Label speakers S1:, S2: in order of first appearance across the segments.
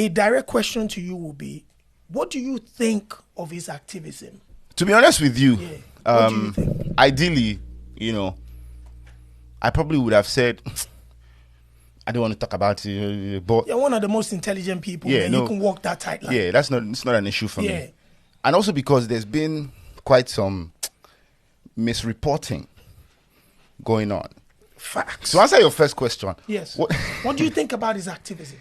S1: a direct question to you will be, what do you think of his activism?
S2: To be honest with you,
S1: What do you think?
S2: Ideally, I probably would have said, I don't want to talk about it, but
S1: You're one of the most intelligent people.
S2: Yeah,
S1: You can walk that tight line.
S2: yeah, it's not an issue for me. And also because there's been quite some misreporting going on.
S1: Facts.
S2: To answer your first question,
S1: Yes. What do you think about his activism?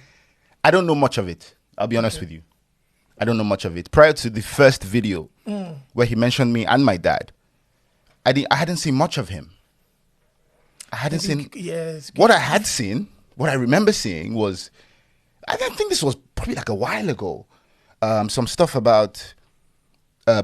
S2: I don't know much of it. I'll be honest with you. I don't know much of it. Prior to the first video where he mentioned me and my dad, I hadn't seen much of him. I hadn't seen.
S1: Yes.
S2: What I had seen, what I remember seeing was, I think this was probably like a while ago, some stuff about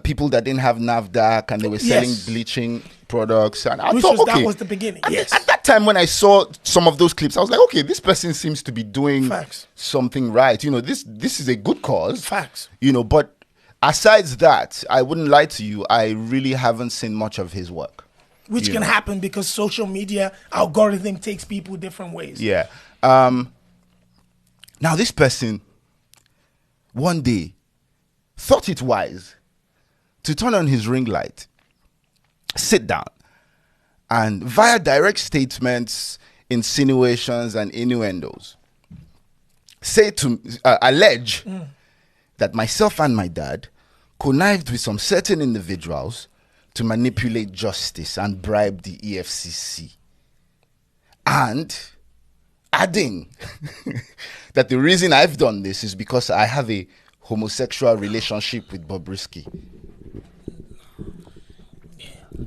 S2: people that didn't have NAFDAC and they were selling bleaching products. And I thought, okay.
S1: That was the beginning. Yes.
S2: At that time when I saw some of those clips, I was like, okay, this person seems to be doing something right. This is a good cause.
S1: Facts.
S2: But aside that, I wouldn't lie to you, I really haven't seen much of his work.
S1: Which can happen because social media algorithm takes people different ways.
S2: Yeah. Now this person one day thought it wise to turn on his ring light, sit down, and via direct statements, insinuations, and innuendos, allege that myself and my dad connived with some certain individuals to manipulate justice and bribe the EFCC. And adding that the reason I've done this is because I have a homosexual relationship with Bobrisky.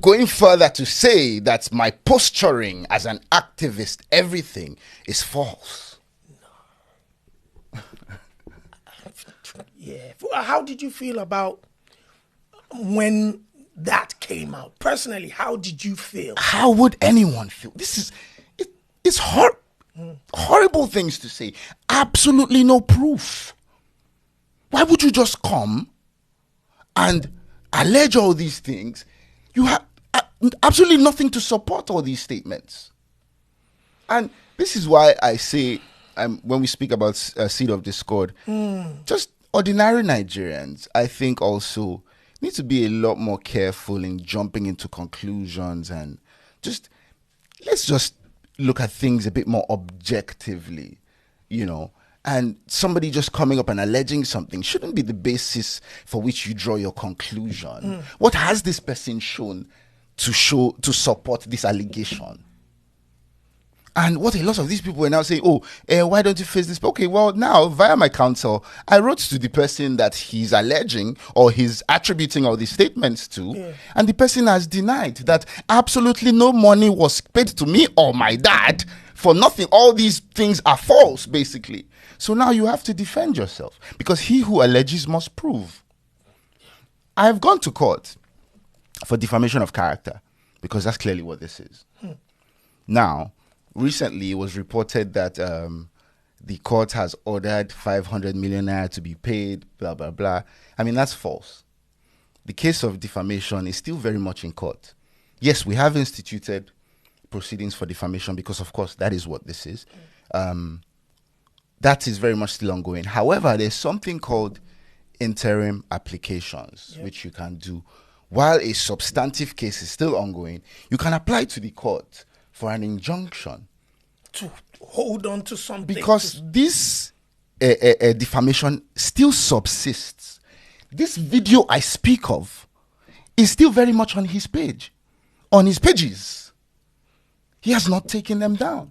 S2: Going further to say that my posturing as an activist, everything is false.
S1: Yeah. How did you feel about when that came out? Personally, how did you feel?
S2: How would anyone feel? It's horrible things to say. Absolutely no proof. Why would you just come and allege all these things? You have absolutely nothing to support all these statements. And this is why I say, when we speak about seed of discord, just ordinary Nigerians, I think also need to be a lot more careful in jumping into conclusions and let's just look at things a bit more objectively, and somebody just coming up and alleging something shouldn't be the basis for which you draw your conclusion. What has this person shown to support this allegation? And what a lot of these people will now say, why don't you face this? Okay, well, now, via my counsel, I wrote to the person that he's alleging or he's attributing all these statements to, and the person has denied that absolutely no money was paid to me or my dad for nothing. All these things are false, basically. So now you have to defend yourself because he who alleges must prove. I have gone to court for defamation of character because that's clearly what this is. Now, recently, it was reported that the court has ordered 500 million naira to be paid, blah, blah, blah. I mean, that's false. The case of defamation is still very much in court. Yes, we have instituted proceedings for defamation because, of course, that is what this is. That is very much still ongoing. However, there's something called interim applications, which you can do. While a substantive case is still ongoing, you can apply to the court for an injunction
S1: to hold on to something,
S2: because this defamation still subsists. This video I speak of is still very much on his page, on his pages. He has not taken them down,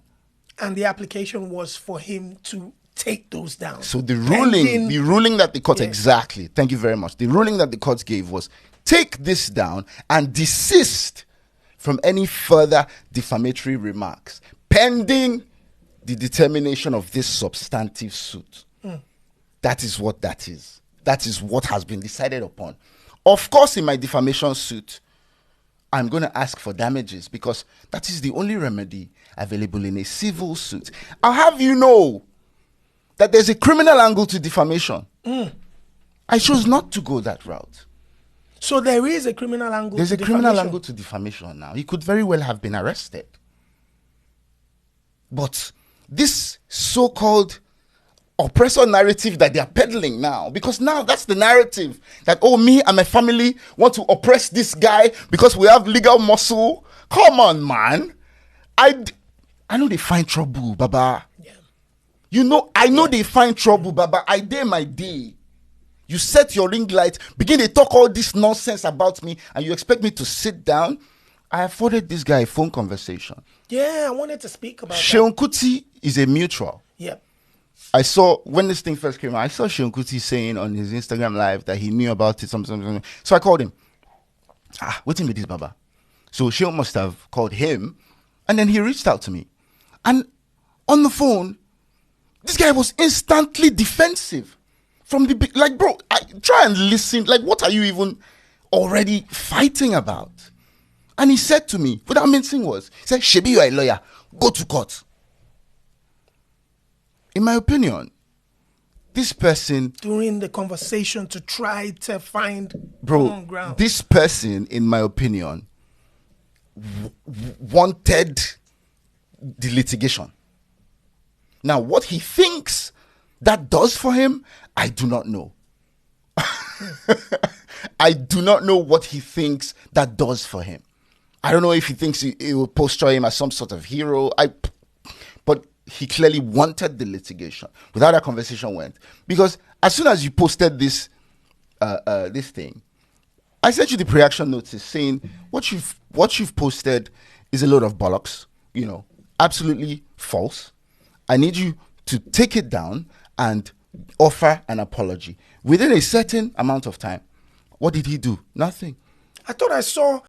S1: and the application was for him to take those down.
S2: So the ruling that the court exactly. Thank you very much. The ruling that the court gave was take this down and desist from any further defamatory remarks pending the determination of this substantive suit. That is what that is. That is what has been decided upon. Of course, in my defamation suit, I'm going to ask for damages because that is the only remedy available in a civil suit. I'll have you know that there's a criminal angle to defamation. I chose not to go that route.
S1: So there is a criminal angle.
S2: There's a criminal angle to defamation now. He could very well have been arrested. But this so-called oppressor narrative that they are peddling now. Because now that's the narrative that, oh, me and my family want to oppress this guy because we have legal muscle. Come on, man. I know they find trouble, Baba.
S1: Yeah.
S2: You know, I know they find trouble, Baba. I dare my day. You set your ring light, begin to talk all this nonsense about me, and you expect me to sit down? I afforded this guy a phone conversation.
S1: Yeah, I wanted to speak about
S2: Seun Kuti is a mutual.
S1: Yeah.
S2: I saw, when this thing first came out, I saw Seun Kuti saying on his Instagram live that he knew about it, something. So I called him. Waiting with this, Baba. So Seun must have called him, and then he reached out to me. And on the phone, this guy was instantly defensive. From the, like, bro, try and listen. Like, what are you even already fighting about? And he said to me, without mincing words, he said, Shebi, you are a lawyer. Go to court. In my opinion, this person...
S1: During the conversation to try to find
S2: common
S1: ground.
S2: This person, in my opinion, wanted the litigation. Now, what he thinks that does for him, I do not know. I do not know what he thinks that does for him. I don't know if he thinks it will posture him as some sort of hero. But he clearly wanted the litigation. Without that conversation went. Because as soon as you posted this thing, I sent you the pre-action notice saying what you've posted is a load of bollocks, you know, absolutely false. I need you to take it down and offer an apology within a certain amount of time. What did he do? Nothing.
S1: I thought I saw